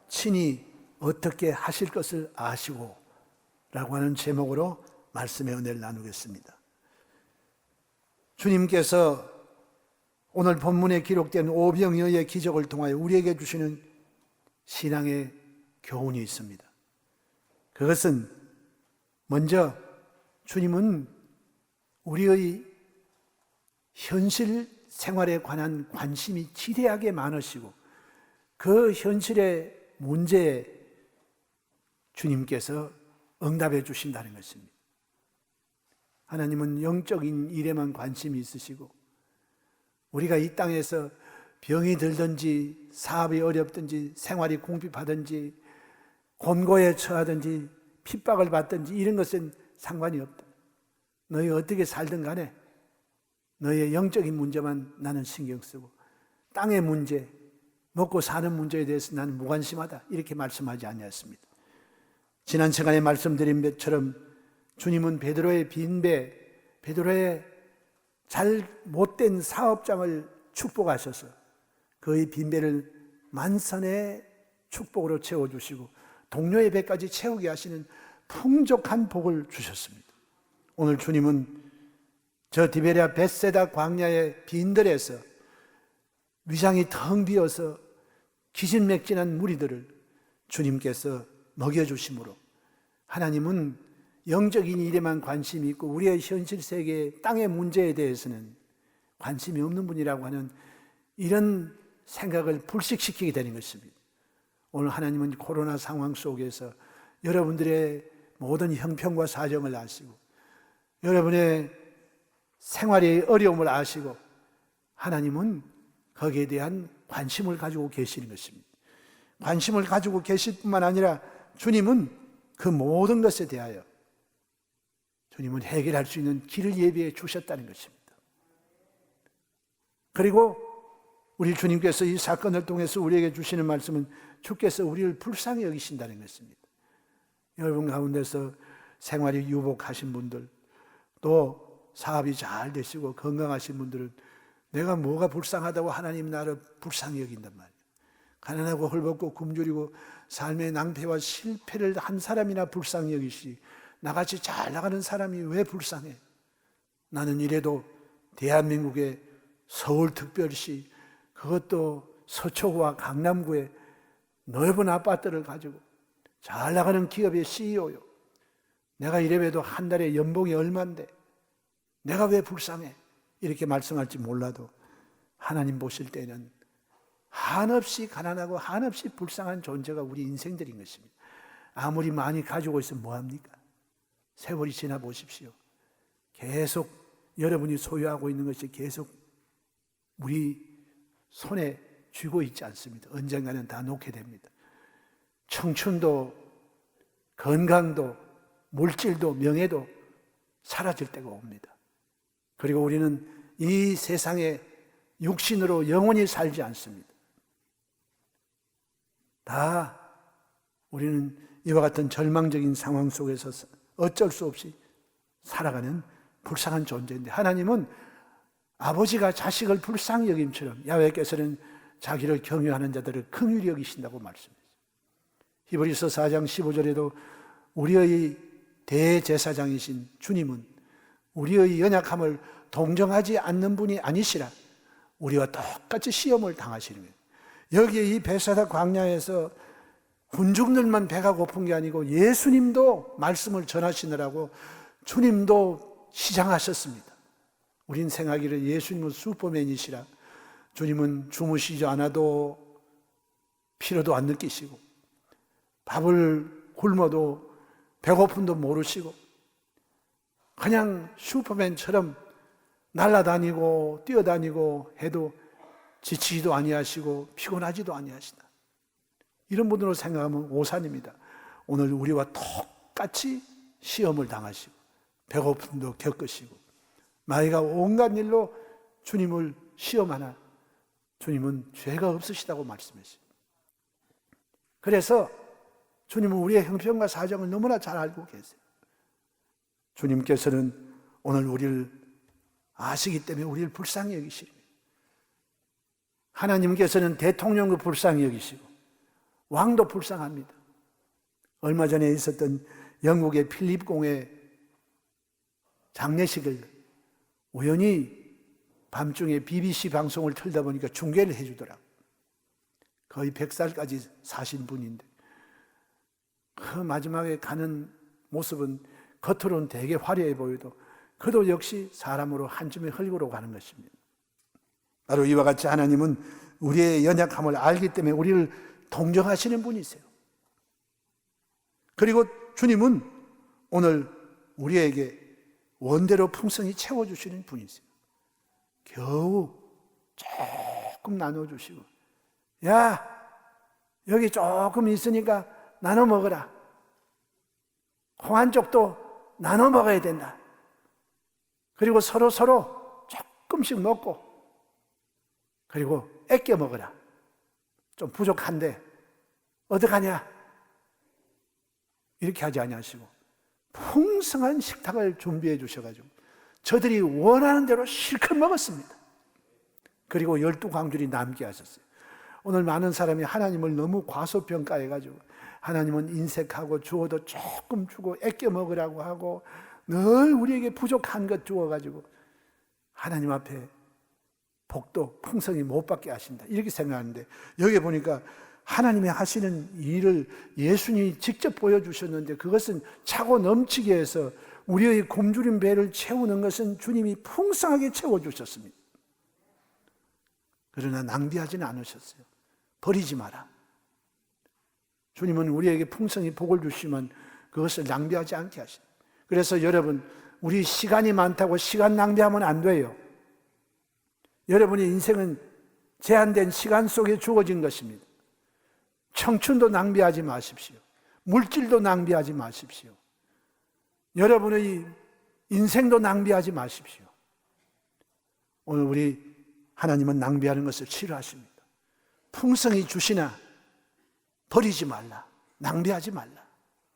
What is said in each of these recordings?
친히 어떻게 하실 것을 아시고 라고 하는 제목으로 말씀의 은혜를 나누겠습니다. 주님께서 오늘 본문에 기록된 오병이어의 기적을 통하여 우리에게 주시는 신앙의 교훈이 있습니다. 그것은 먼저 주님은 우리의 현실 생활에 관한 관심이 지대하게 많으시고 그 현실의 문제에 주님께서 응답해 주신다는 것입니다. 하나님은 영적인 일에만 관심이 있으시고 우리가 이 땅에서 병이 들든지 사업이 어렵든지 생활이 궁핍하든지 곤고에 처하든지 핍박을 받든지 이런 것은 상관이 없다. 너희 어떻게 살든 간에 너의 영적인 문제만 나는 신경 쓰고 땅의 문제, 먹고 사는 문제에 대해서 나는 무관심하다 이렇게 말씀하지 않았습니다. 지난 시간에 말씀드린 것처럼 주님은 베드로의 빈배, 베드로의 잘 못된 사업장을 축복하셔서 그의 빈배를 만선의 축복으로 채워주시고 동료의 배까지 채우게 하시는 풍족한 복을 주셨습니다. 오늘 주님은 저 디베랴 벳세다 광야의 빈들에서 위장이 텅 비어서 기진맥진한 무리들을 주님께서 먹여주심으로 하나님은 영적인 일에만 관심이 있고 우리의 현실 세계 땅의 문제에 대해서는 관심이 없는 분이라고 하는 이런 생각을 불식시키게 되는 것입니다. 오늘 하나님은 코로나 상황 속에서 여러분들의 모든 형편과 사정을 아시고 여러분의 생활의 어려움을 아시고 하나님은 거기에 대한 관심을 가지고 계시는 것입니다. 관심을 가지고 계실 뿐만 아니라 주님은 그 모든 것에 대하여 주님은 해결할 수 있는 길을 예비해 주셨다는 것입니다. 그리고 우리 주님께서 이 사건을 통해서 우리에게 주시는 말씀은 주께서 우리를 불쌍히 여기신다는 것입니다. 여러분 가운데서 생활이 유복하신 분들 또 사업이 잘 되시고 건강하신 분들은 내가 뭐가 불쌍하다고 하나님 나를 불쌍히 여긴단 말이에요. 가난하고 헐벗고 굶주리고 삶의 낭패와 실패를 한 사람이나 불쌍히 여기시 나같이 잘 나가는 사람이 왜 불쌍해? 나는 이래도 대한민국의 서울특별시 그것도 서초구와 강남구에 넓은 아파트를 가지고 잘 나가는 기업의 CEO요. 내가 이래봬도 한 달에 연봉이 얼만데 내가 왜 불쌍해? 이렇게 말씀할지 몰라도 하나님 보실 때는 한없이 가난하고 한없이 불쌍한 존재가 우리 인생들인 것입니다. 아무리 많이 가지고 있으면 뭐합니까? 세월이 지나 보십시오. 계속 여러분이 소유하고 있는 것이 계속 우리 손에 쥐고 있지 않습니다. 언젠가는 다 놓게 됩니다. 청춘도 건강도 물질도 명예도 사라질 때가 옵니다. 그리고 우리는 이 세상에 육신으로 영원히 살지 않습니다. 다 우리는 이와 같은 절망적인 상황 속에서 어쩔 수 없이 살아가는 불쌍한 존재인데 하나님은 아버지가 자식을 불쌍히 여김처럼 야훼께서는 자기를 경외하는 자들을 긍휼히 여기신다고 말씀했어요. 히브리서 4장 15절에도 우리의 대제사장이신 주님은 우리의 연약함을 동정하지 않는 분이 아니시라 우리와 똑같이 시험을 당하시는 거예요. 여기에 이 벳세다 광야에서 군중들만 배가 고픈 게 아니고 예수님도 말씀을 전하시느라고 주님도 시장하셨습니다. 우린 생각하기를 예수님은 슈퍼맨이시라 주님은 주무시지 않아도 피로도 안 느끼시고 밥을 굶어도 배고픔도 모르시고 그냥 슈퍼맨처럼 날아다니고 뛰어다니고 해도 지치지도 아니하시고 피곤하지도 아니하시다. 이런 분으로 생각하면 오산입니다. 오늘 우리와 똑같이 시험을 당하시고 배고픔도 겪으시고 마귀가 온갖 일로 주님을 시험하나 주님은 죄가 없으시다고 말씀하시죠. 그래서 주님은 우리의 형편과 사정을 너무나 잘 알고 계세요. 주님께서는 오늘 우리를 아시기 때문에 우리를 불쌍히 여기시고 하나님께서는 대통령을 불쌍히 여기시고 왕도 불쌍합니다. 얼마 전에 있었던 영국의 필립 공의 장례식을 우연히 밤중에 BBC 방송을 틀다 보니까 중계를 해주더라고요. 거의 100살까지 사신 분인데 그 마지막에 가는 모습은 겉으로는 되게 화려해 보여도 그도 역시 사람으로 한 줌의 흙으로 가는 것입니다. 바로 이와 같이 하나님은 우리의 연약함을 알기 때문에 우리를 동정하시는 분이세요. 그리고 주님은 오늘 우리에게 원대로 풍성히 채워주시는 분이세요. 겨우 조금 나눠주시고, 야, 여기 조금 있으니까 나눠 먹어라. 콩 한 쪽도 나눠 먹어야 된다. 그리고 서로 조금씩 먹고, 그리고 아껴 먹어라. 좀 부족한데 어떡하냐? 이렇게 하지 아니하시고 풍성한 식탁을 준비해 주셔가지고 저들이 원하는 대로 실컷 먹었습니다. 그리고 12광줄이 남게 하셨어요. 오늘 많은 사람이 하나님을 너무 과소평가해가지고 하나님은 인색하고 주어도 조금 주고 아껴 먹으라고 하고 늘 우리에게 부족한 것 주어가지고 하나님 앞에 복도 풍성히 못 받게 하신다 이렇게 생각하는데, 여기 보니까 하나님이 하시는 일을 예수님이 직접 보여주셨는데 그것은 차고 넘치게 해서 우리의 굶주린 배를 채우는 것은 주님이 풍성하게 채워주셨습니다. 그러나 낭비하지는 않으셨어요. 버리지 마라. 주님은 우리에게 풍성히 복을 주시면 그것을 낭비하지 않게 하십니다. 그래서 여러분, 우리 시간이 많다고 시간 낭비하면 안 돼요. 여러분의 인생은 제한된 시간 속에 주어진 것입니다. 청춘도 낭비하지 마십시오. 물질도 낭비하지 마십시오. 여러분의 인생도 낭비하지 마십시오. 오늘 우리 하나님은 낭비하는 것을 싫어하십니다. 풍성히 주시나 버리지 말라, 낭비하지 말라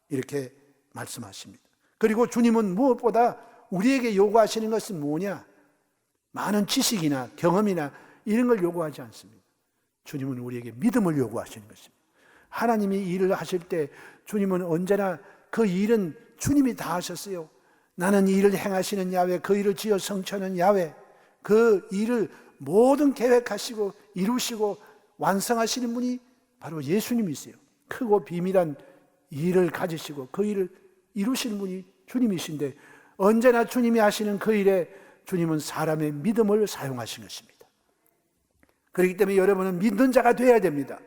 이렇게 말씀하십니다. 그리고 주님은 무엇보다 우리에게 요구하시는 것은 뭐냐? 많은 지식이나 경험이나 이런 걸 요구하지 않습니다. 주님은 우리에게 믿음을 요구하시는 것입니다. 하나님이 일을 하실 때 주님은 언제나 그 일은 주님이 다 하셨어요. 나는 이 일을 행하시는 야훼, 그 일을 지어 성취하는 야훼, 그 일을 모든 계획하시고 이루시고 완성하시는 분이 바로 예수님이세요. 크고 비밀한 일을 가지시고 그 일을 이루시는 분이 주님이신데, 언제나 주님이 하시는 그 일에 주님은 사람의 믿음을 사용하신 것입니다. 그렇기 때문에 여러분은 믿는 자가 되어야 됩니다.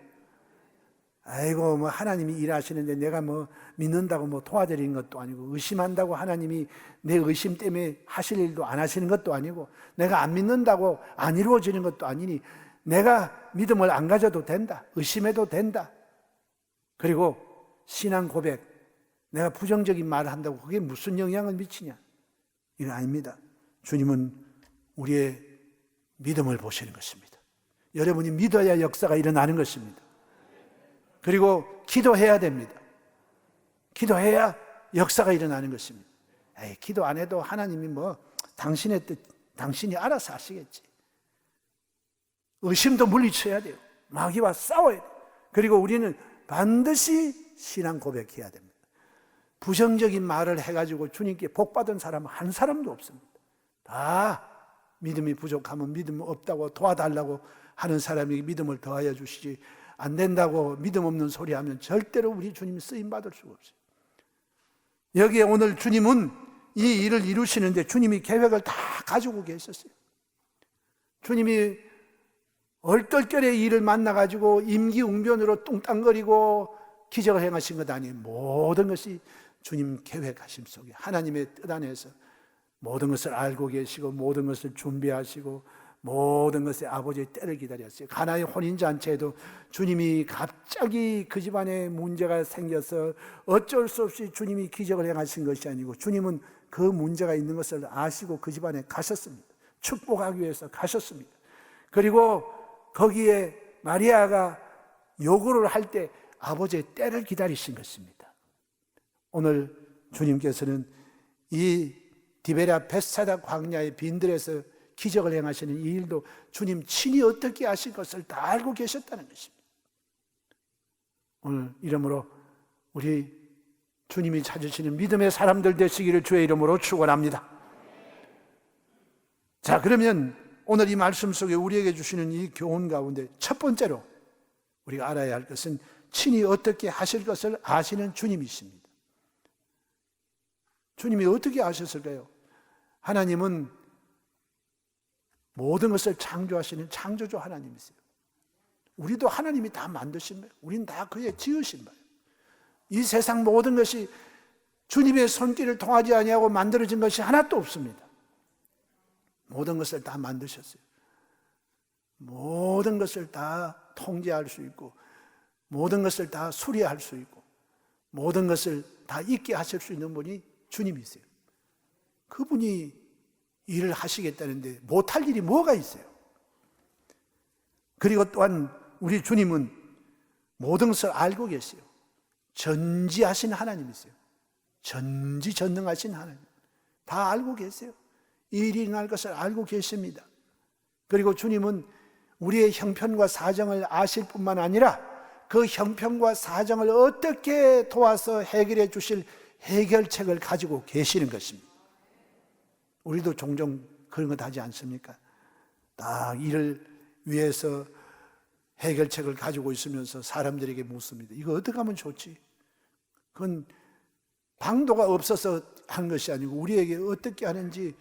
아이고, 뭐 하나님이 일하시는데 내가 뭐 믿는다고 뭐 도와드리는 것도 아니고, 의심한다고 하나님이 내 의심 때문에 하실 일도 안 하시는 것도 아니고, 내가 안 믿는다고 안 이루어지는 것도 아니니 내가 믿음을 안 가져도 된다, 의심해도 된다. 그리고 신앙 고백, 내가 부정적인 말을 한다고 그게 무슨 영향을 미치냐? 이건 아닙니다. 주님은 우리의 믿음을 보시는 것입니다. 여러분이 믿어야 역사가 일어나는 것입니다. 그리고 기도해야 됩니다. 기도해야 역사가 일어나는 것입니다. 에이, 기도 안 해도 하나님이 뭐 당신의 뜻, 당신이 알아서 하시겠지. 의심도 물리쳐야 돼요. 마귀와 싸워야 돼요. 그리고 우리는 반드시 신앙 고백해야 됩니다. 부정적인 말을 해가지고 주님께 복받은 사람은 한 사람도 없습니다. 다 믿음이 부족하면 믿음 없다고 도와달라고 하는 사람에게 믿음을 더하여 주시지, 안 된다고 믿음 없는 소리 하면 절대로 우리 주님이 쓰임받을 수가 없어요. 여기에 오늘 주님은 이 일을 이루시는데 주님이 계획을 다 가지고 계셨어요. 주님이 얼떨결에 일을 만나가지고 임기응변으로 뚱땅거리고 기적을 행하신 것 아니에요. 모든 것이 주님 계획하심 속에 하나님의 뜻 안에서 모든 것을 알고 계시고 모든 것을 준비하시고 모든 것에 아버지의 때를 기다렸어요. 가나의 혼인잔치에도 주님이 갑자기 그 집안에 문제가 생겨서 어쩔 수 없이 주님이 기적을 행하신 것이 아니고, 주님은 그 문제가 있는 것을 아시고 그 집안에 가셨습니다. 축복하기 위해서 가셨습니다. 그리고 거기에 마리아가 요구를 할 때 아버지의 때를 기다리신 것입니다. 오늘 주님께서는 이 디베랴 벳사다 광야의 빈들에서 기적을 행하시는 이 일도 주님 친히 어떻게 하실 것을 다 알고 계셨다는 것입니다. 오늘 이름으로 우리 주님이 찾으시는 믿음의 사람들 되시기를 주의 이름으로 축원합니다. 자, 그러면 오늘 이 말씀 속에 우리에게 주시는 이 교훈 가운데 첫 번째로 우리가 알아야 할 것은 친히 어떻게 하실 것을 아시는 주님이십니다. 주님이 어떻게 아셨을까요? 하나님은 모든 것을 창조하시는 창조주 하나님이세요. 우리도 하나님이 다 만드신 거예요. 우리는 다 그의 지으신 거예요. 이 세상 모든 것이 주님의 손길을 통하지 아니하고 만들어진 것이 하나도 없습니다. 모든 것을 다 만드셨어요. 모든 것을 다 통제할 수 있고, 모든 것을 다 수리할 수 있고, 모든 것을 다 있게 하실 수 있는 분이 주님이세요. 그분이 일을 하시겠다는데 못할 일이 뭐가 있어요? 그리고 또한 우리 주님은 모든 것을 알고 계세요. 전지하신 하나님이세요. 전지전능하신 하나님. 다 알고 계세요. 이 일이 일어날 것을 알고 계십니다. 그리고 주님은 우리의 형편과 사정을 아실 뿐만 아니라 그 형편과 사정을 어떻게 도와서 해결해 주실 해결책을 가지고 계시는 것입니다. 우리도 종종 그런 것 하지 않습니까? 딱 이를 위해서 해결책을 가지고 있으면서 사람들에게 묻습니다. 이거 어떻게 하면 좋지? 그건 방도가 없어서 한 것이 아니고 우리에게 어떻게 하는지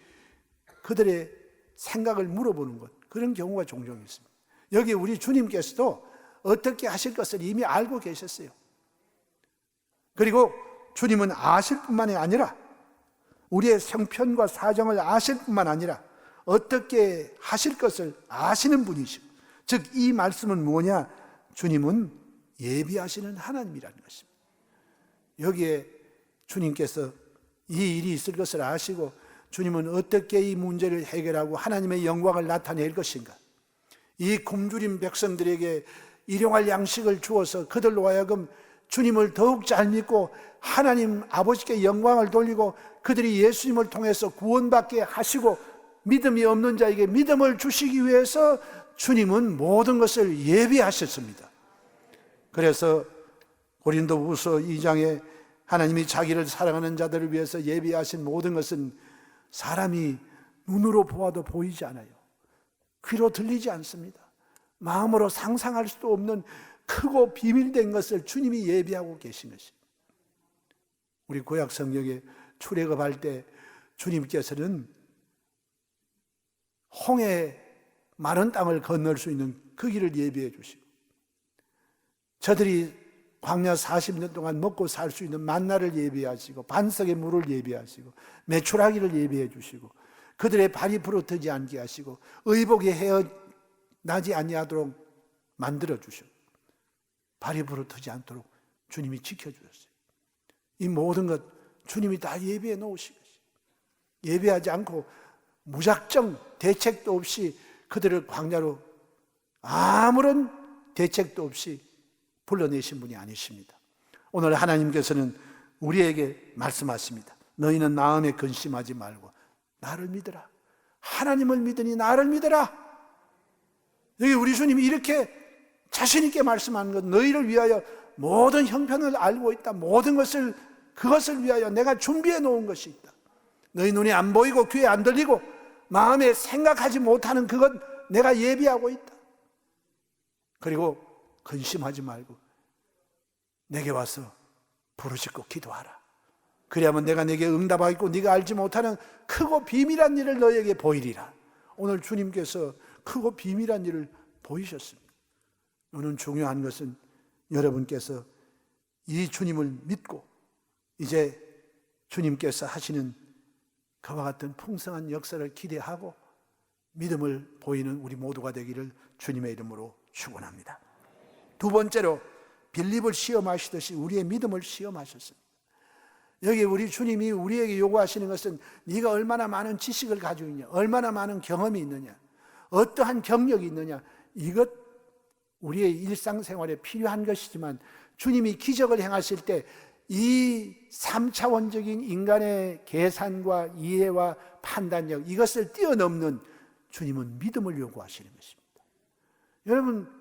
그들의 생각을 물어보는 것, 그런 경우가 종종 있습니다. 여기 우리 주님께서도 어떻게 하실 것을 이미 알고 계셨어요. 그리고 주님은 아실 뿐만이 아니라 우리의 형편과 사정을 아실 뿐만 아니라 어떻게 하실 것을 아시는 분이시고, 즉 이 말씀은 뭐냐? 주님은 예비하시는 하나님이라는 것입니다. 여기에 주님께서 이 일이 있을 것을 아시고 주님은 어떻게 이 문제를 해결하고 하나님의 영광을 나타낼 것인가, 이 굶주린 백성들에게 일용할 양식을 주어서 그들로 하여금 주님을 더욱 잘 믿고 하나님 아버지께 영광을 돌리고 그들이 예수님을 통해서 구원받게 하시고 믿음이 없는 자에게 믿음을 주시기 위해서 주님은 모든 것을 예비하셨습니다. 그래서 고린도후서 2장에 하나님이 자기를 사랑하는 자들을 위해서 예비하신 모든 것은 사람이 눈으로 보아도 보이지 않아요. 귀로 들리지 않습니다. 마음으로 상상할 수도 없는 크고 비밀된 것을 주님이 예비하고 계신 것입니다. 우리 구약 성경에 출애굽할 때 주님께서는 홍해 마른 땅을 건널 수 있는 그 길을 예비해 주시고, 저들이 광야 40년 동안 먹고 살 수 있는 만나를 예비하시고 반석의 물을 예비하시고 메추라기를 예비해 주시고 그들의 발이 부러뜨지 않게 하시고 의복이 헤어나지 아니하도록 만들어 주셨고 발이 부러뜨지 않도록 주님이 지켜주셨어요. 이 모든 것 주님이 다 예비해 놓으신 것이에요. 예비하지 않고 무작정 대책도 없이 그들을 광야로 아무런 대책도 없이 불러내신 분이 아니십니다. 오늘 하나님께서는 우리에게 말씀하십니다. 너희는 마음에 근심하지 말고 나를 믿으라. 하나님을 믿으니 나를 믿으라. 여기 우리 주님이 이렇게 자신 있게 말씀하는 것, 너희를 위하여 모든 형편을 알고 있다. 모든 것을 그것을 위하여 내가 준비해 놓은 것이 있다. 너희 눈이 안 보이고 귀에 안 들리고 마음에 생각하지 못하는 그것 내가 예비하고 있다. 그리고 근심하지 말고 내게 와서 부르짖고 기도하라. 그래야만 내가 내게 응답하겠고 네가 알지 못하는 크고 비밀한 일을 너에게 보이리라. 오늘 주님께서 크고 비밀한 일을 보이셨습니다. 오늘 중요한 것은 여러분께서 이 주님을 믿고 이제 주님께서 하시는 그와 같은 풍성한 역사를 기대하고 믿음을 보이는 우리 모두가 되기를 주님의 이름으로 축원합니다. 두 번째로 빌립을 시험하시듯이 우리의 믿음을 시험하셨습니다. 여기 우리 주님이 우리에게 요구하시는 것은 네가 얼마나 많은 지식을 가지고 있냐, 얼마나 많은 경험이 있느냐, 어떠한 경력이 있느냐, 이것 우리의 일상생활에 필요한 것이지만 주님이 기적을 행하실 때 이 3차원적인 인간의 계산과 이해와 판단력, 이것을 뛰어넘는 주님은 믿음을 요구하시는 것입니다. 여러분,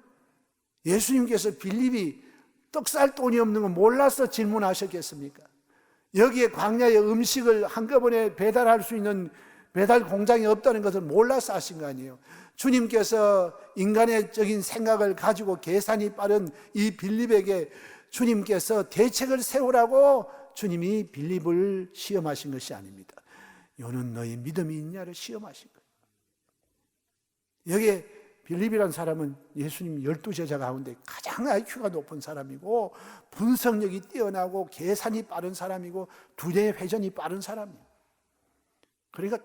예수님께서 빌립이 떡 살 돈이 없는 거 몰라서 질문하셨겠습니까? 여기에 광야에 음식을 한꺼번에 배달할 수 있는 배달 공장이 없다는 것을 몰라서 하신 거 아니에요. 주님께서 인간의적인 생각을 가지고 계산이 빠른 이 빌립에게 주님께서 대책을 세우라고 주님이 빌립을 시험하신 것이 아닙니다. 너는 너의 믿음이 있냐를 시험하신 거예요. 여기에 빌립이라는 사람은 예수님 12제자 가운데 가장 IQ가 높은 사람이고 분석력이 뛰어나고 계산이 빠른 사람이고 두뇌 회전이 빠른 사람이에요. 그러니까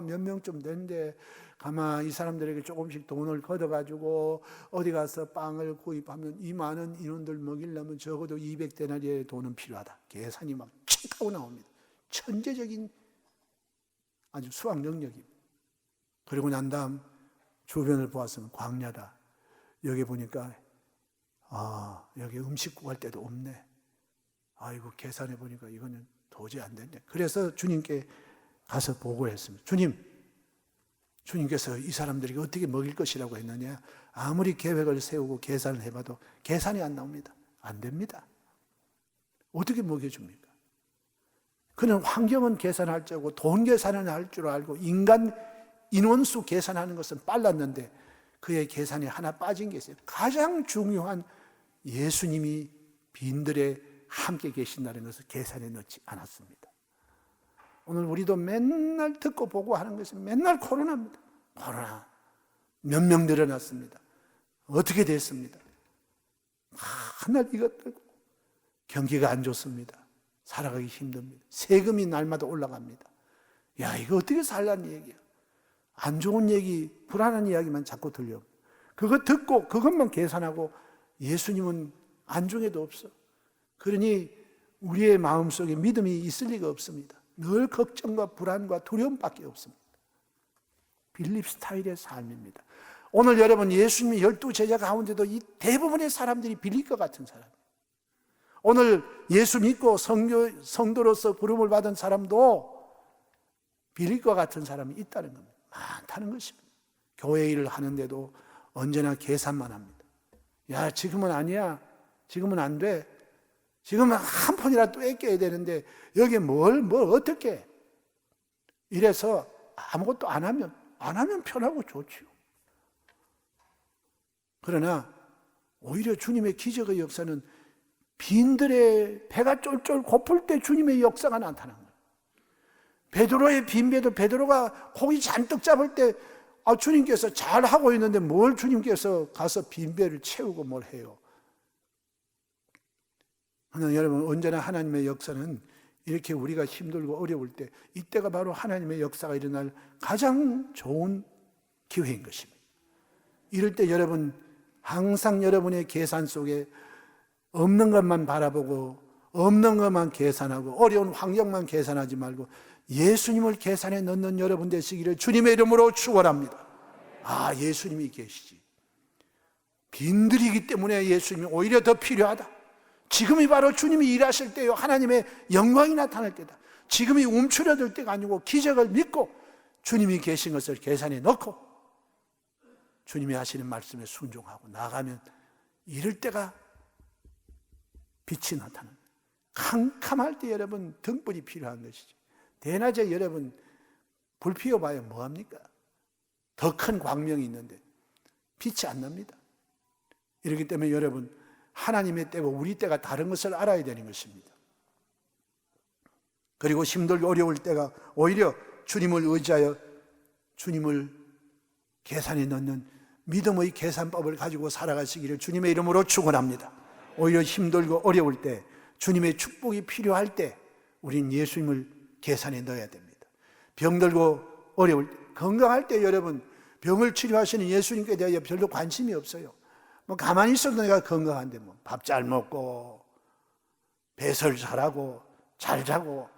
몇 명쯤 되는데 가만 이 사람들에게 조금씩 돈을 걷어가지고 어디 가서 빵을 구입하면 이 많은 인원들 먹이려면 적어도 200데나리의 돈은 필요하다. 계산이 막 칙 하고 나옵니다. 천재적인 아주 수학 능력입니다. 그리고 난 다음 주변을 보았으면 광야다. 여기 보니까 여기 음식 구할 데도 없네. 아이고 계산해 보니까 이거는 도저히 안 된대. 그래서 주님께 가서 보고했습니다. 주님께서 이 사람들에게 어떻게 먹일 것이라고 했느냐. 아무리 계획을 세우고 계산을 해봐도 계산이 안 나옵니다. 안 됩니다. 어떻게 먹여줍니까? 그는 환경은 계산할 줄 알고 돈 계산은 할 줄 알고 인원수 계산하는 것은 빨랐는데 그의 계산이 하나 빠진 게 있어요. 가장 중요한 예수님이 빈들에 함께 계신다는 것을 계산에 넣지 않았습니다. 오늘 우리도 맨날 듣고 보고 하는 것은 맨날 코로나입니다. 코로나 몇 명 늘어났습니다. 어떻게 됐습니다? 하나 이것들 경기가 안 좋습니다. 살아가기 힘듭니다. 세금이 날마다 올라갑니다. 야, 이거 어떻게 살라는 얘기야. 안 좋은 얘기, 불안한 이야기만 자꾸 들려. 그거 듣고 그것만 계산하고 예수님은 안중에도 없어. 그러니 우리의 마음속에 믿음이 있을 리가 없습니다. 늘 걱정과 불안과 두려움밖에 없습니다. 빌립 스타일의 삶입니다. 오늘 여러분 예수님의 12제자 가운데도 이 대부분의 사람들이 빌립과 같은 사람이에요. 오늘 예수 믿고 성도로서 부름을 받은 사람도 빌립과 같은 사람이 있다는 겁니다. 많다는 것입니다. 교회 일을 하는데도 언제나 계산만 합니다. 야, 지금은 아니야. 지금은 안 돼. 지금은 한 푼이라도 뺏겨야 되는데 여기에 뭘 어떻게 해? 이래서 아무것도 안 하면 편하고 좋지요. 그러나 오히려 주님의 기적의 역사는 빈들의 배가 쫄쫄 고플 때 주님의 역사가 나타난 거예요. 베드로의 빈배도 베드로가 고기 잔뜩 잡을 때 주님께서 잘 하고 있는데 뭘 주님께서 가서 빈배를 채우고 뭘 해요. 그러나 여러분 언제나 하나님의 역사는 이렇게 우리가 힘들고 어려울 때 이때가 바로 하나님의 역사가 일어날 가장 좋은 기회인 것입니다. 이럴 때 여러분 항상 여러분의 계산 속에 없는 것만 바라보고 없는 것만 계산하고 어려운 환경만 계산하지 말고 예수님을 계산에 넣는 여러분 되시기를 주님의 이름으로 축원합니다. 예수님이 계시지. 빈들이기 때문에 예수님이 오히려 더 필요하다. 지금이 바로 주님이 일하실 때요. 하나님의 영광이 나타날 때다. 지금이 움츠러들 때가 아니고 기적을 믿고 주님이 계신 것을 계산에 넣고 주님이 하시는 말씀에 순종하고 나가면 이럴 때가 빛이 나타납니다. 캄캄할 때 여러분 등불이 필요한 것이죠. 대낮에 여러분 불 피워봐야 뭐합니까? 더 큰 광명이 있는데 빛이 안 납니다. 이렇기 때문에 여러분 하나님의 때와 우리 때가 다른 것을 알아야 되는 것입니다. 그리고 힘들고 어려울 때가 오히려 주님을 의지하여 주님을 계산에 넣는 믿음의 계산법을 가지고 살아가시기를 주님의 이름으로 축원합니다. 오히려 힘들고 어려울 때 주님의 축복이 필요할 때 우린 예수님을 계산에 넣어야 됩니다. 병들고 어려울 때, 건강할 때 여러분 병을 치료하시는 예수님께 대하여 별로 관심이 없어요. 가만히 있어도 내가 건강한데 밥 잘 먹고 배설 잘하고 잘 자고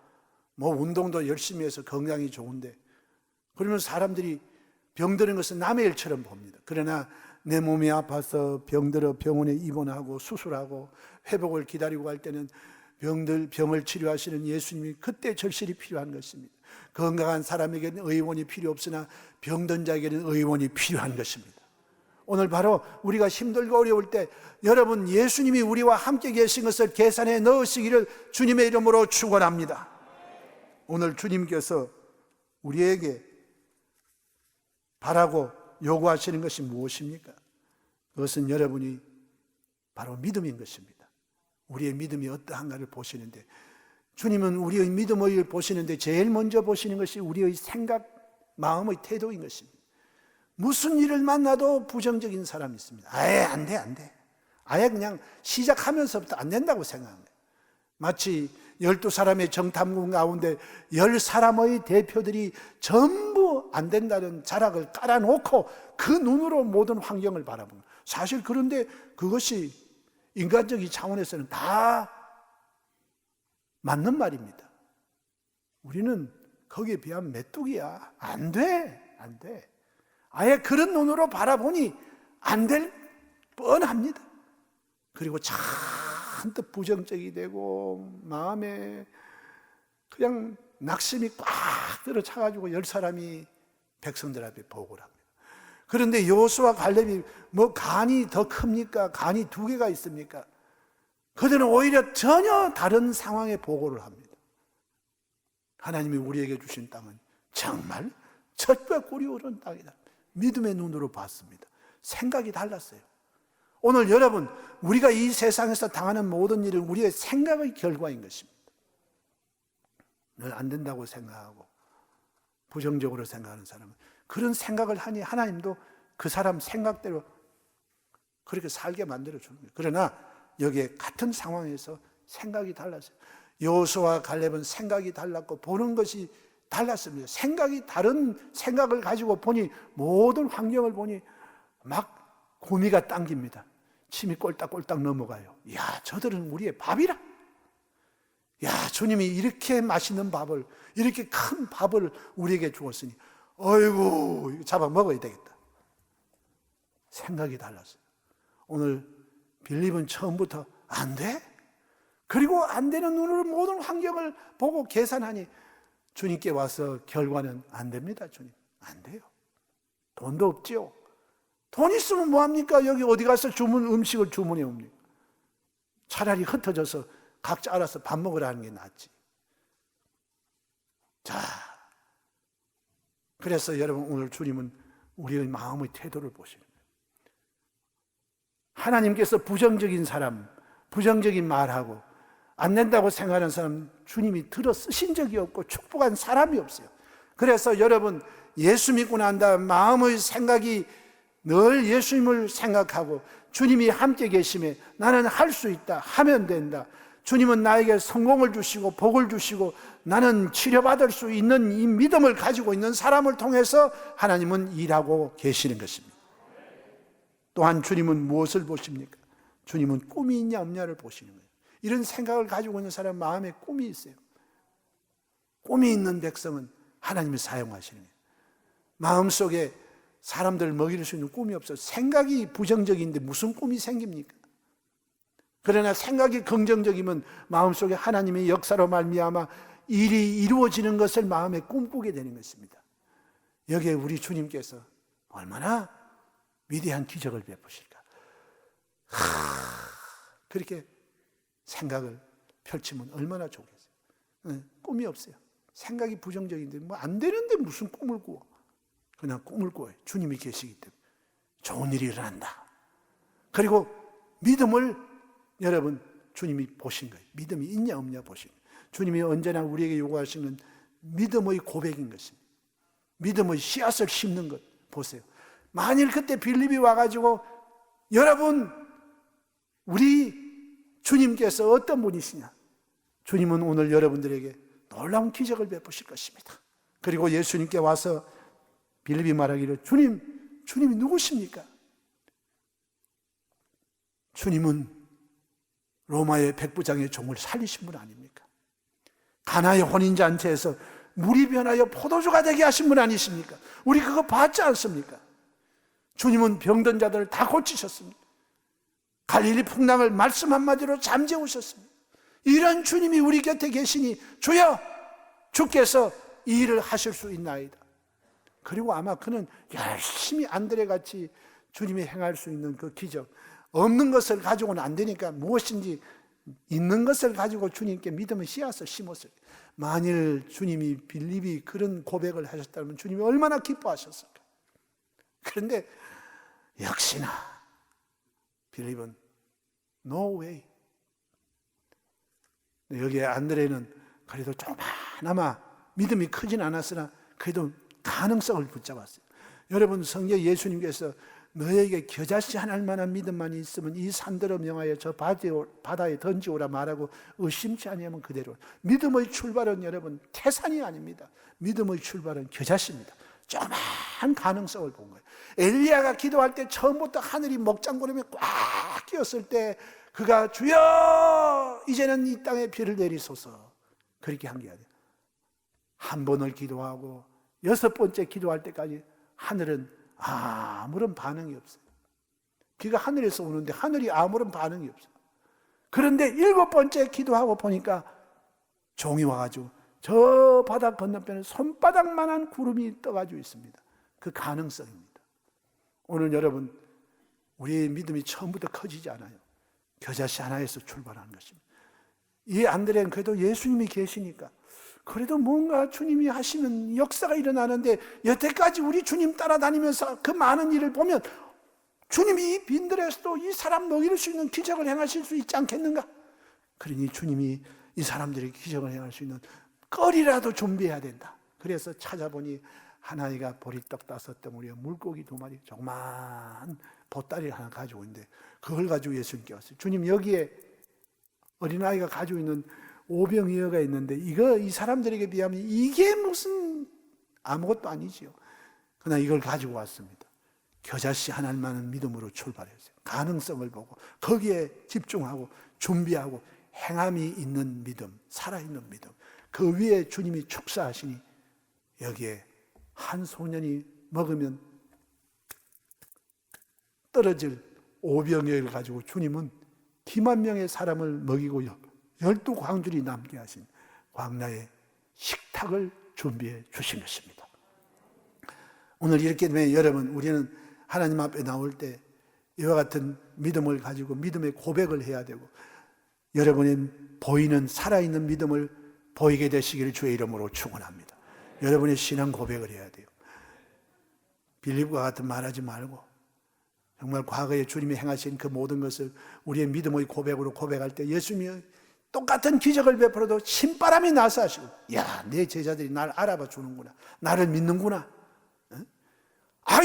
운동도 열심히 해서 건강이 좋은데 그러면 사람들이 병드는 것은 남의 일처럼 봅니다. 그러나 내 몸이 아파서 병들어 병원에 입원하고 수술하고 회복을 기다리고 할 때는 병을 치료하시는 예수님이 그때 절실히 필요한 것입니다. 건강한 사람에게는 의원이 필요 없으나 병든 자에게는 의원이 필요한 것입니다. 오늘 바로 우리가 힘들고 어려울 때 여러분 예수님이 우리와 함께 계신 것을 계산에 넣으시기를 주님의 이름으로 축원합니다. 오늘 주님께서 우리에게 바라고 요구하시는 것이 무엇입니까? 그것은 여러분이 바로 믿음인 것입니다. 우리의 믿음이 어떠한가를 보시는데, 주님은 우리의 믿음을 보시는데 제일 먼저 보시는 것이 우리의 생각, 마음의 태도인 것입니다. 무슨 일을 만나도 부정적인 사람이 있습니다. 아예 안 돼. 아예 그냥 시작하면서부터 안 된다고 생각합니다. 마치 12사람의 정탐꾼 가운데 10사람의 대표들이 전부 안 된다는 자락을 깔아놓고 그 눈으로 모든 환경을 바라보는, 사실 그런데 그것이 인간적인 차원에서는 다 맞는 말입니다. 우리는 거기에 비하면 메뚜기야. 안 돼. 아예 그런 눈으로 바라보니 안 될 뻔합니다. 그리고 잔뜩 부정적이 되고 마음에 그냥 낙심이 꽉 들어차가지고 10사람이 백성들 앞에 보고를 합니다. 그런데 여호수아 갈렙이 뭐 간이 더 큽니까? 간이 2개가 있습니까? 그들은 오히려 전혀 다른 상황에 보고를 합니다. 하나님이 우리에게 주신 땅은 정말 젖과 꿀이 흐르는 땅이다. 믿음의 눈으로 봤습니다. 생각이 달랐어요. 오늘 여러분, 우리가 이 세상에서 당하는 모든 일은 우리의 생각의 결과인 것입니다. 늘 안 된다고 생각하고 부정적으로 생각하는 사람은 그런 생각을 하니 하나님도 그 사람 생각대로 그렇게 살게 만들어 주는 거예요. 그러나 여기에 같은 상황에서 생각이 달랐어요. 여호수아와 갈렙은 생각이 달랐고 보는 것이 달랐습니다. 생각이 다른 생각을 가지고 보니 모든 환경을 보니 막 구미가 당깁니다. 침이 꼴딱꼴딱 넘어가요. 야, 저들은 우리의 밥이라. 야, 주님이 이렇게 맛있는 밥을, 이렇게 큰 밥을 우리에게 주었으니 어이구, 잡아 먹어야 되겠다. 생각이 달랐어요. 오늘 빌립은 처음부터 안 돼? 그리고 안 되는 눈으로 모든 환경을 보고 계산하니 주님께 와서 결과는 안 됩니다. 주님, 안 돼요. 돈도 없지요. 돈 있으면 뭐합니까? 여기 어디 가서 음식을 주문해 옵니까? 차라리 흩어져서 각자 알아서 밥 먹으라는 게 낫지. 자, 그래서 여러분 오늘 주님은 우리의 마음의 태도를 보시는 거예요. 하나님께서 부정적인 사람, 부정적인 말하고 안 된다고 생각하는 사람 주님이 들어 쓰신 적이 없고 축복한 사람이 없어요. 그래서 여러분 예수 믿고 난 다음 마음의 생각이 늘 예수님을 생각하고 주님이 함께 계심에 나는 할 수 있다, 하면 된다. 주님은 나에게 성공을 주시고 복을 주시고 나는 치료받을 수 있는 이 믿음을 가지고 있는 사람을 통해서 하나님은 일하고 계시는 것입니다. 또한 주님은 무엇을 보십니까? 주님은 꿈이 있냐 없냐를 보시는 거예요. 이런 생각을 가지고 있는 사람 마음에 꿈이 있어요. 꿈이 있는 백성은 하나님이 사용하시는 거예요. 마음속에 사람들을 먹일 수 있는 꿈이 없어요. 생각이 부정적인데 무슨 꿈이 생깁니까? 그러나 생각이 긍정적이면 마음속에 하나님의 역사로 말미암아 일이 이루어지는 것을 마음에 꿈꾸게 되는 것입니다. 여기에 우리 주님께서 얼마나 위대한 기적을 베푸실까. 그렇게 생각을 펼치면 얼마나 좋겠어요. 꿈이 없어요. 생각이 부정적인데 뭐 안 되는데 무슨 꿈을 꾸어. 그냥 꿈을 꿔요. 주님이 계시기 때문에 좋은 일이 일어난다. 그리고 믿음을 여러분 주님이 보신 거예요. 믿음이 있냐 없냐 보신 거예요. 주님이 언제나 우리에게 요구하시는 믿음의 고백인 것입니다. 믿음의 씨앗을 심는 것 보세요. 만일 그때 빌립이 와가지고 여러분 우리 주님께서 어떤 분이시냐, 주님은 오늘 여러분들에게 놀라운 기적을 베푸실 것입니다. 그리고 예수님께 와서 빌립이 말하기를 주님이 누구십니까? 주님은 로마의 백부장의 종을 살리신 분 아닙니까? 가나의 혼인잔치에서 물이 변하여 포도주가 되게 하신 분 아니십니까? 우리 그거 봤지 않습니까? 주님은 병든 자들을 다 고치셨습니다. 갈릴리 풍랑을 말씀 한마디로 잠재우셨습니다. 이런 주님이 우리 곁에 계시니 주여, 주께서 이 일을 하실 수 있나이다. 그리고 아마 그는 열심히 안드레같이 주님이 행할 수 있는 그 기적, 없는 것을 가지고는 안 되니까 무엇인지 있는 것을 가지고 주님께 믿음의 씨앗을 심었어요. 만일 주님이 빌립이 그런 고백을 하셨다면 주님이 얼마나 기뻐하셨을까. 그런데 역시나 빌립은 no way. 여기에 안드레는 그래도 조금나마 믿음이 크진 않았으나 그래도 가능성을 붙잡았어요. 여러분, 성경 예수님께서 너에게 겨자씨 한 알만한 믿음만 있으면 이 산들을 명하여 저 바다에 던지오라 말하고 의심치 아니하면 그대로. 믿음의 출발은 여러분 태산이 아닙니다. 믿음의 출발은 겨자씨입니다. 조그만 가능성을 본 거예요. 엘리야가 기도할 때 처음부터 하늘이 먹장구름에 꽉 끼었을 때 그가 주여 이제는 이 땅에 비를 내리소서 그렇게 한 게 아니에요. 한 번을 기도하고 6번째 기도할 때까지 하늘은 아무런 반응이 없어요. 비가 하늘에서 오는데 하늘이 아무런 반응이 없어요. 그런데 7번째 기도하고 보니까 종이 와가지고 저 바다 건너편에 손바닥만한 구름이 떠가지고 있습니다. 그 가능성입니다. 오늘 여러분, 우리의 믿음이 처음부터 커지지 않아요. 겨자씨 하나에서 출발하는 것입니다. 이 안드레는 그래도 예수님이 계시니까 그래도 뭔가 주님이 하시는 역사가 일어나는데 여태까지 우리 주님 따라다니면서 그 많은 일을 보면 주님이 이 빈들에서도 이 사람 먹일 수 있는 기적을 행하실 수 있지 않겠는가? 그러니 주님이 이 사람들에게 기적을 행할 수 있는 거리라도 준비해야 된다. 그래서 찾아보니 한 아이가 보리떡 5덩어리에 물고기 2마리 조그만 보따리 하나 가지고 있는데 그걸 가지고 예수님께 왔어요. 주님, 여기에 어린아이가 가지고 있는 오병이어가 있는데 이 사람들에게 비하면 이게 무슨 아무것도 아니지요. 그러나 이걸 가지고 왔습니다. 겨자씨 한 알만한 믿음으로 출발했어요. 가능성을 보고 거기에 집중하고 준비하고 행함이 있는 믿음, 살아있는 믿음. 그 위에 주님이 축사하시니 여기에 한 소년이 먹으면 떨어질 오병이어를 가지고 주님은 기만 명의 사람을 먹이고 12광줄이 남게 하신 광야의 식탁을 준비해 주신 것입니다. 오늘 이렇게 되면 여러분, 우리는 하나님 앞에 나올 때 이와 같은 믿음을 가지고 믿음의 고백을 해야 되고 여러분의 보이는 살아있는 믿음을 보이게 되시기를 주의 이름으로 축원합니다. 여러분의 신앙 고백을 해야 돼요. 빌립과 같은 말하지 말고 정말 과거에 주님이 행하신 그 모든 것을 우리의 믿음의 고백으로 고백할 때 예수님이 똑같은 기적을 베풀어도 신바람이 나서 하시고, 야, 내 제자들이 날 알아봐 주는구나, 나를 믿는구나.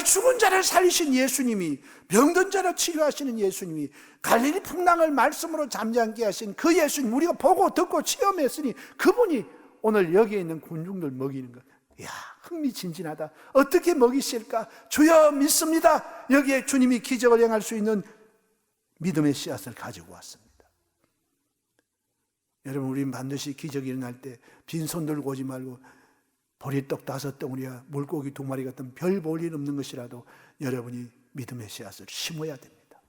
죽은 자를 살리신 예수님이, 병든 자를 치료하시는 예수님이, 갈릴리 풍랑을 말씀으로 잠잠케 하신 그 예수님, 우리가 보고 듣고 체험했으니 그분이 오늘 여기에 있는 군중들 먹이는 것. 이야, 흥미진진하다. 어떻게 먹이실까? 주여 믿습니다. 여기에 주님이 기적을 행할 수 있는 믿음의 씨앗을 가지고 왔습니다. 여러분, 우리는 반드시 기적이 일어날 때 빈손 들고 오지 말고 보리떡 5덩어리와 물고기 2마리 같은 별 볼 일 없는 것이라도 여러분이 믿음의 씨앗을 심어야 됩니다.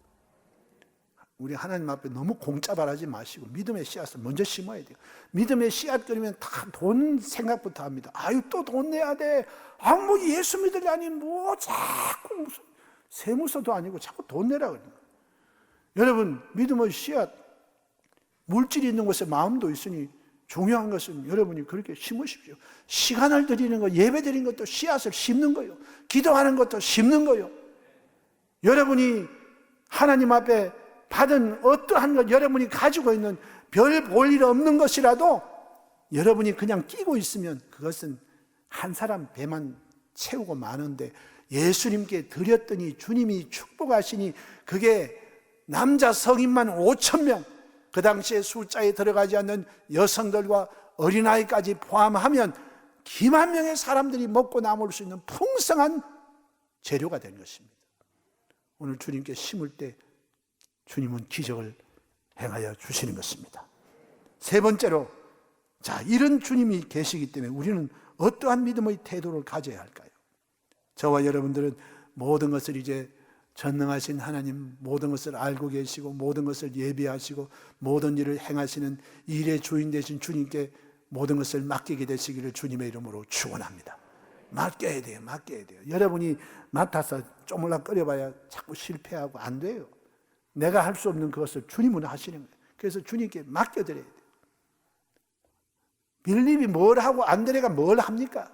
우리 하나님 앞에 너무 공짜 바라지 마시고 믿음의 씨앗을 먼저 심어야 돼요. 믿음의 씨앗 그러면 다 돈 생각부터 합니다. 또 돈 내야 돼. 뭐 예수 믿으려니 뭐 자꾸 무슨 세무서도 아니고 자꾸 돈 내라 그러는 거예요. 여러분, 믿음의 씨앗, 물질이 있는 곳에 마음도 있으니 중요한 것은 여러분이 그렇게 심으십시오. 시간을 드리는 것, 예배 드리는 것도 씨앗을 심는 거예요. 기도하는 것도 심는 거예요. 여러분이 하나님 앞에 받은 어떠한 것, 여러분이 가지고 있는 별 볼 일 없는 것이라도 여러분이 그냥 끼고 있으면 그것은 한 사람 배만 채우고 마는데 예수님께 드렸더니 주님이 축복하시니 그게 남자 성인만 5,000명, 그 당시에 숫자에 들어가지 않는 여성들과 어린아이까지 포함하면 기만 명의 사람들이 먹고 남을 수 있는 풍성한 재료가 된 것입니다. 오늘 주님께 심을 때 주님은 기적을 행하여 주시는 것입니다. 세 번째로, 이런 주님이 계시기 때문에 우리는 어떠한 믿음의 태도를 가져야 할까요? 저와 여러분들은 모든 것을 이제 전능하신 하나님, 모든 것을 알고 계시고 모든 것을 예비하시고 모든 일을 행하시는 일의 주인 되신 주님께 모든 것을 맡기게 되시기를 주님의 이름으로 축원합니다. 맡겨야 돼요. 맡겨야 돼요. 여러분이 맡아서 쪼물락 끓여봐야 자꾸 실패하고 안 돼요. 내가 할 수 없는 그것을 주님은 하시는 거예요. 그래서 주님께 맡겨드려야 돼요. 빌립이 뭘 하고 안드레가 뭘 합니까?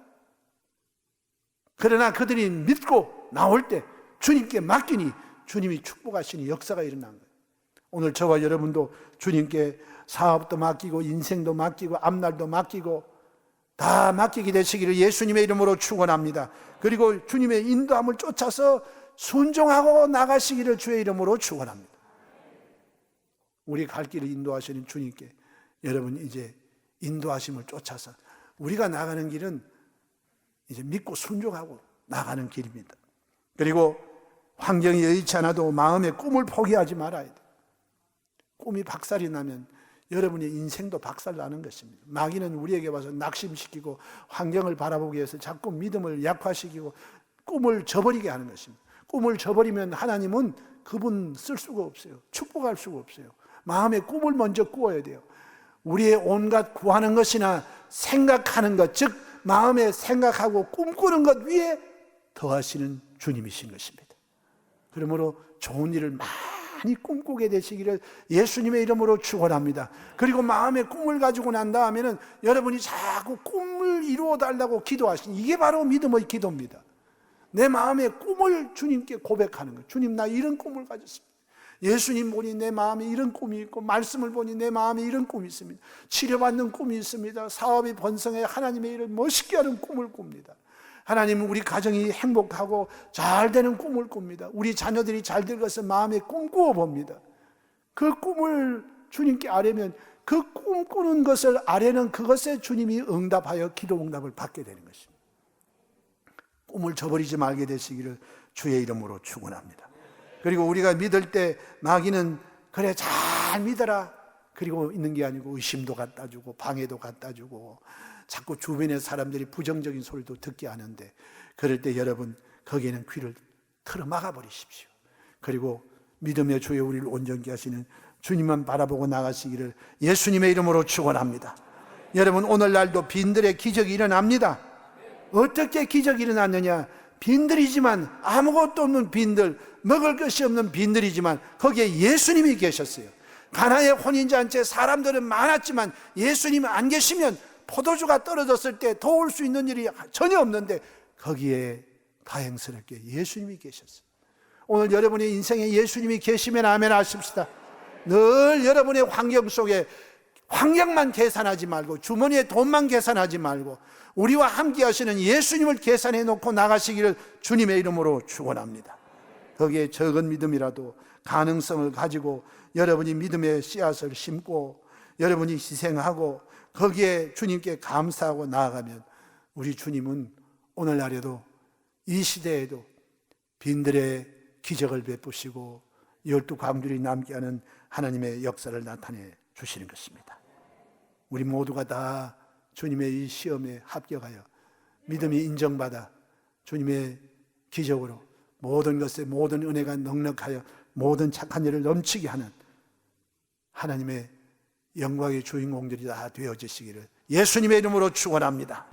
그러나 그들이 믿고 나올 때 주님께 맡기니 주님이 축복하시니 역사가 일어난 거예요. 오늘 저와 여러분도 주님께 사업도 맡기고 인생도 맡기고 앞날도 맡기고 다 맡기게 되시기를 예수님의 이름으로 축원합니다. 그리고 주님의 인도함을 쫓아서 순종하고 나가시기를 주의 이름으로 축원합니다. 우리 갈 길을 인도하시는 주님께 여러분 이제 인도하심을 쫓아서 우리가 나가는 길은 이제 믿고 순종하고 나가는 길입니다. 그리고 환경이 여의치 않아도 마음의 꿈을 포기하지 말아야 돼요. 꿈이 박살이 나면 여러분의 인생도 박살나는 것입니다. 마귀는 우리에게 와서 낙심시키고 환경을 바라보기 위해서 자꾸 믿음을 약화시키고 꿈을 저버리게 하는 것입니다. 꿈을 저버리면 하나님은 그분 쓸 수가 없어요. 축복할 수가 없어요. 마음의 꿈을 먼저 꾸어야 돼요. 우리의 온갖 구하는 것이나 생각하는 것, 즉 마음에 생각하고 꿈꾸는 것 위에 더하시는 주님이신 것입니다. 그러므로 좋은 일을 많이 꿈꾸게 되시기를 예수님의 이름으로 축원합니다. 그리고 마음의 꿈을 가지고 난 다음에는 여러분이 자꾸 꿈을 이루어 달라고 기도하시니 이게 바로 믿음의 기도입니다. 내 마음의 꿈을 주님께 고백하는 거예요. 주님, 나 이런 꿈을 가졌습니다. 예수님 보니 내 마음에 이런 꿈이 있고 말씀을 보니 내 마음에 이런 꿈이 있습니다. 치료받는 꿈이 있습니다. 사업이 번성해 하나님의 일을 멋있게 하는 꿈을 꿉니다. 하나님은 우리 가정이 행복하고 잘 되는 꿈을 꿉니다. 우리 자녀들이 잘 될 것을 마음에 꿈꾸어 봅니다. 그 꿈을 주님께 아뢰면 그 꿈꾸는 것을 아뢰는 그것에 주님이 응답하여 기도 응답을 받게 되는 것입니다. 꿈을 저버리지 말게 되시기를 주의 이름으로 축원합니다. 그리고 우리가 믿을 때 마귀는 그래 잘 믿어라 그리고 있는 게 아니고 의심도 갖다 주고 방해도 갖다 주고 자꾸 주변의 사람들이 부정적인 소리도 듣게 하는데 그럴 때 여러분 거기에는 귀를 틀어 막아 버리십시오. 그리고 믿음의 주에 우리를 온전케 하시는 주님만 바라보고 나가시기를 예수님의 이름으로 축원합니다. 여러분 오늘날도 빈들의 기적이 일어납니다. 어떻게 기적이 일어났느냐? 빈들이지만 아무것도 없는 빈들, 먹을 것이 없는 빈들이지만 거기에 예수님이 계셨어요. 가나의 혼인잔치에 사람들은 많았지만 예수님이 안 계시면 포도주가 떨어졌을 때 도울 수 있는 일이 전혀 없는데 거기에 다행스럽게 예수님이 계셨어요. 오늘 여러분의 인생에 예수님이 계시면 아멘 하십시다. 늘 여러분의 환경 속에 환경만 계산하지 말고 주머니에 돈만 계산하지 말고 우리와 함께 하시는 예수님을 계산해 놓고 나가시기를 주님의 이름으로 축원합니다. 거기에 적은 믿음이라도 가능성을 가지고 여러분이 믿음의 씨앗을 심고 여러분이 희생하고 거기에 주님께 감사하고 나아가면 우리 주님은 오늘날에도 이 시대에도 빈들의 기적을 베푸시고 12광주리 남게 하는 하나님의 역사를 나타내 주시는 것입니다. 우리 모두가 다 주님의 이 시험에 합격하여 믿음이 인정받아 주님의 기적으로 모든 것에 모든 은혜가 넉넉하여 모든 착한 일을 넘치게 하는 하나님의 영광의 주인공들이 다 되어지시기를 예수님의 이름으로 축원합니다.